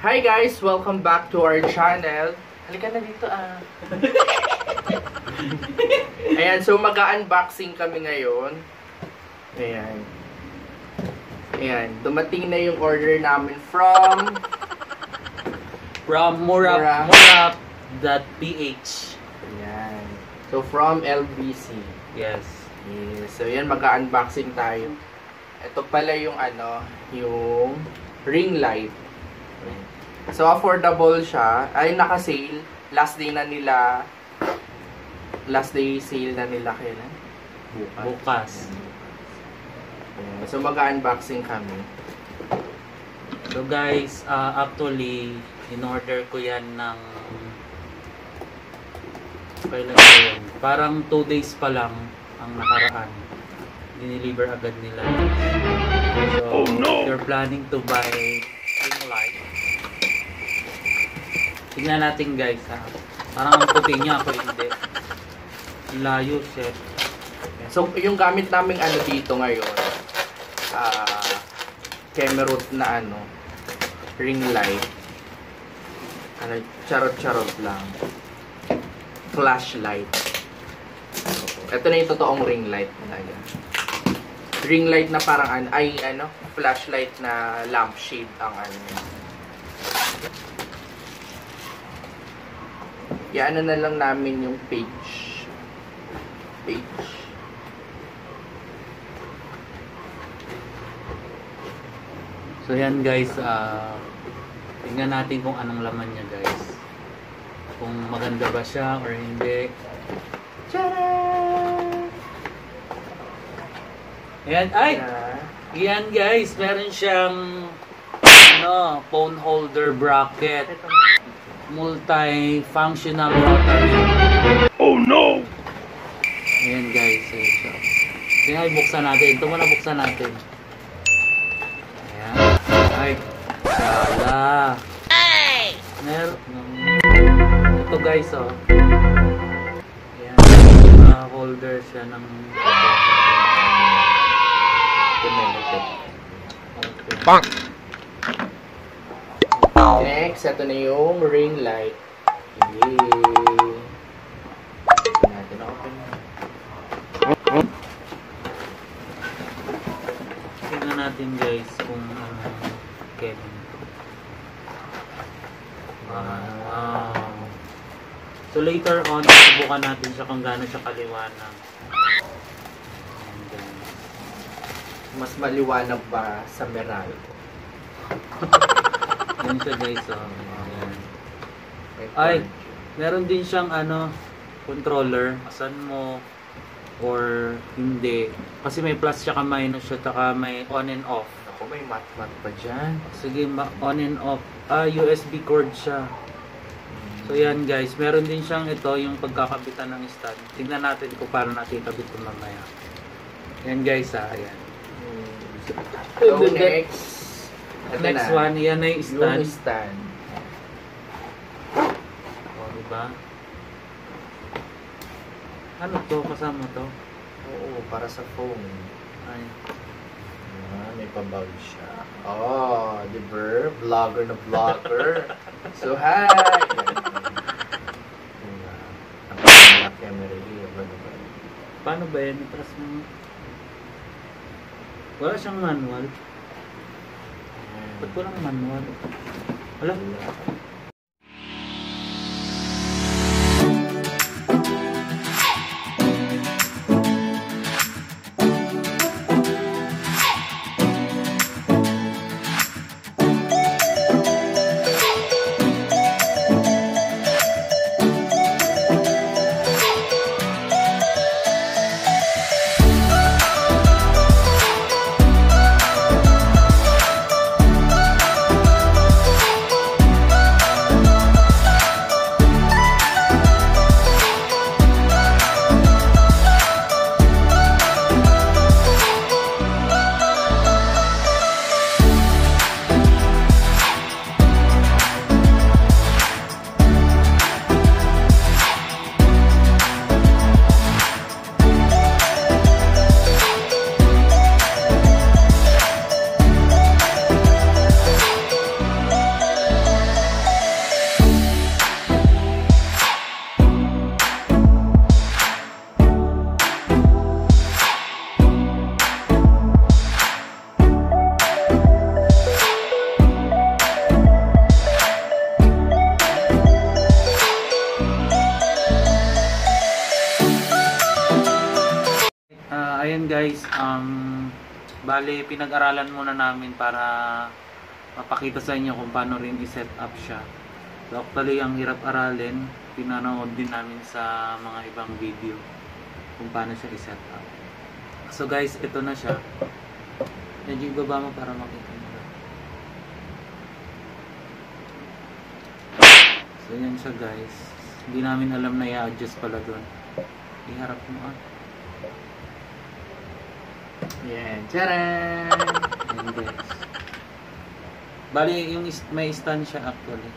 Hi guys! Welcome back to our channel. Halika na dito ah. Ayan, so mag-unboxing kami ngayon. Ayan. Ayan, dumating na yung order namin from Murap.ph. Ayan. So from LBC. Yes. Yes. So yan, mag-unboxing tayo. Ito pala yung yung ring light. So affordable siya. Ay naka-sale. Last day sale na nila kailan? Bukas. So mag-unboxing kami. So guys, actually in-order ko yan ng kailan yun? Parang 2 days pa lang ang nakaraan. Dineliver agad nila. So, if you're planning to buy ringlight, tingnan natin guys ha. Parang ang puti niya, ako hindi. Layo siya. So, yung gamit naming dito ngayon, Kemerut na ring light. Charot-charot lang. Flashlight. So, ito na yung totoong ring light talaga. Ring light na parang flashlight na lampshade ang Iano na lang namin yung page. So yan guys, tingnan natin kung anong laman niya guys. Kung maganda ba siya or hindi. Tcharam! Ayan, yan guys, meron siyang phone holder bracket. Multi-functional rotary. Oh no! Ayan guys, ayan siya. Kaya buksan natin. Ito muna buksan natin. Ayan. Ay, sala. Ito guys, ayan. Holder siya ng Bang! Next, ito na yung ring light. Yay! Natin open. Tingnan natin guys kung kailan ito. Wow! So later on, subukan natin siya kung gaano siya kaliwanag. Mas maliwanag ba sa Meral? Yan siya guys, ayan. Ay, meron din siyang controller, asan mo or hindi. Kasi may plus siya minus siya, taka may on and off. Ako, may mat-mat pa dyan. Sige, on and off. USB cord siya. So yan guys, meron din siyang yung pagkakabitan ng stand. Tingnan natin kung paano natin ikabit ito mamaya. Yan guys, ayan. So next one, yan ay stand. Yung stand. O, diba? Ano to? Kasama to? Oo, para sa phone. Ay. May pabag siya. Oh, diba? Vlogger na vlogger. So, hi! Ang camera here. Paano ba yan? Itras mo. Wala siyang manual. Ba't walang manual? Wala. guys, bale pinag-aralan muna namin para mapakita sa inyo kung paano rin i-set up siya. So actually ang hirap aralin, pinanood din namin sa mga ibang video kung paano siya i-set up. So guys, ito na siya. Medyo ibaba mo para makita nyo. So yan siya guys. Hindi namin alam na i-adjust pala doon. Iharap mo Yan. Tcharan! Yan guys. Bali yung may stand siya actually.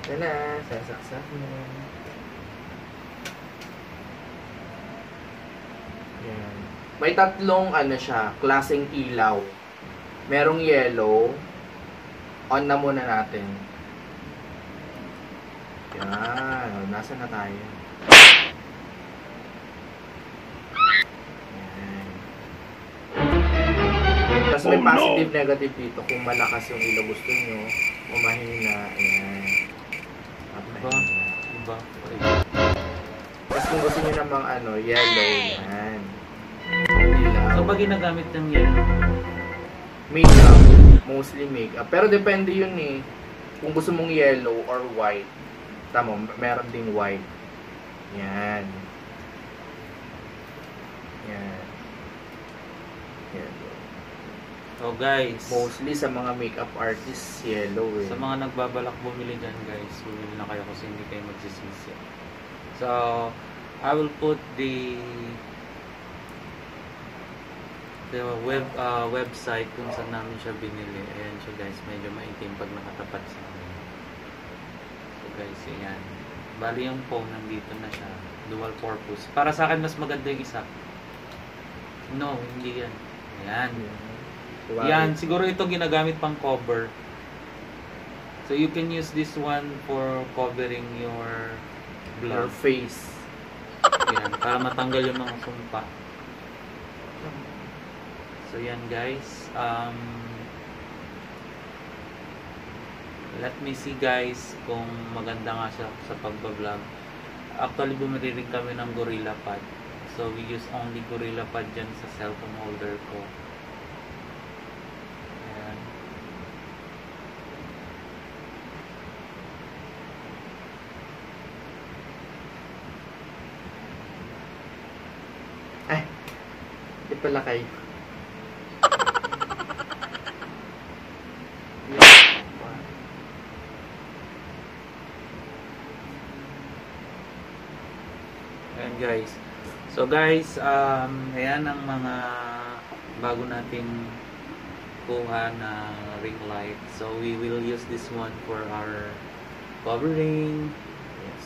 Yan na, sasaksak mo. Yan. May tatlong ano siya, klaseng ilaw. Merong yellow. On na muna natin. Yan. Nasa na tayo? Yan. Tapos may positive, negative dito. Kung malakas yung ilaw gusto nyo, o mahina. Ayan. Iba. Tapos kung gusto nyo namang ano, yellow, yan. So pag ginagamit ng yellow? Makeup. Mostly makeup. Pero depende yun eh. Kung gusto mong yellow or white. Tama, meron din white. Yan. Yan. Yellow. So guys, Mostly sa mga makeup artists, yellow eh. sa mga nagbabalak bumili dyan guys, bumili na kayo kasi hindi kayo magsisisi. So, I will put the website kung saan namin siya binili. Ayan siya guys, medyo maitim pag nakatapat sa amin. So guys, ayan. Bali yung phone nandito na siya. Dual purpose. Para sa akin mas maganda yung isa. No, hindi yan. Ayan. Yan, siguro ito ginagamit pang cover. So you can use this one for covering your Your face. Yan, para matanggal yung mga sumpa. So yan guys, let me see guys kung maganda nga siya sa pagbablog. Actually bumili rin kami ng Gorilla Pad. So we use only Gorilla Pad dyan sa cellphone holder ko. Ayan. Ay, di pala kayo. Ayan guys. So guys, ayan ang mga bago nating kuha na ring light. So we will use this one for our covering. Yes.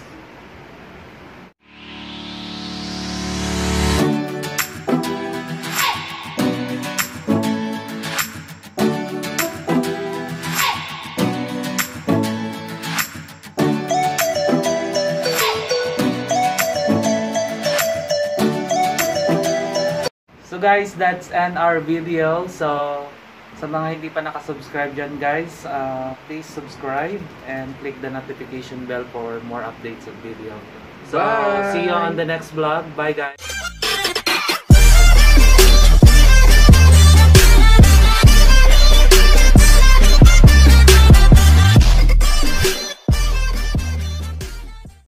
So guys, that's end our video. So sa mga hindi pa nakasubscribe dyan guys, please subscribe and click the notification bell for more updates of video. So Bye! see you on the next vlog. Bye guys!